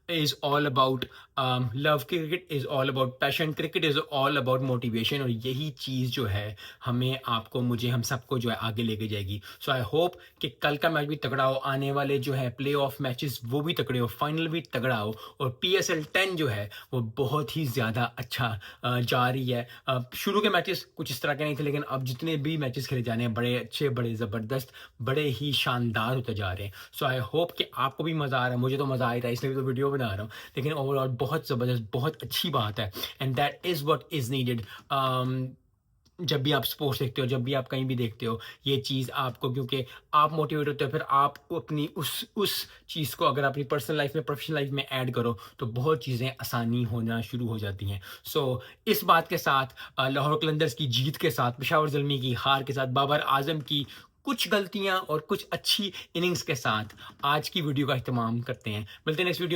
is all about love, cricket is all about passion, cricket is all about motivation, और यही चीज़ जो है हमें, आपको, मुझे, हम सबको जो है आगे लेके जाएगी। सो आई होप कि कल का मैच भी तगड़ा हो, आने वाले जो है प्ले ऑफ मैचेस वो भी तगड़े हो, फाइनल भी तगड़ा हो, और PSL 10 जो है वो बहुत ही ज़्यादा अच्छा जा रही है। शुरू के मैचेस कुछ इस तरह के नहीं थे, लेकिन अब जितने भी मैचेस खेले जाने हैं बड़े अच्छे, बड़े ज़बरदस्त, बड़े ही शानदार होते जा रहे हैं। सो आई होप कि आपको भी मज़ा आ रहा है, मुझे तो मज़ा आ ही रहा है, इसलिए तो वीडियो बना रहा हूँ। लेकिन ओवरऑल बहुत ज़बरदस्त, बहुत अच्छी बात है, and that is what is needed. जब भी आप स्पोर्ट्स देखते हो, जब भी आप कहीं भी देखते हो, ये चीज़ आपको, क्योंकि आप मोटिवेट होते हो, फिर आप अपनी उस चीज़ को अगर अपनी पर्सनल लाइफ में, प्रोफेशनल लाइफ में ऐड करो, तो बहुत चीज़ें आसानी होना शुरू हो जाती हैं। सो इस बात के साथ, लाहौर कलंदर्स की जीत के साथ, पेशावर ज़ल्मी की हार के साथ, बाबर आज़म की कुछ गलतियाँ और कुछ अच्छी इनिंग्स के साथ, आज की वीडियो का इख्तिताम करते हैं। मिलते हैं नेक्स्ट वीडियो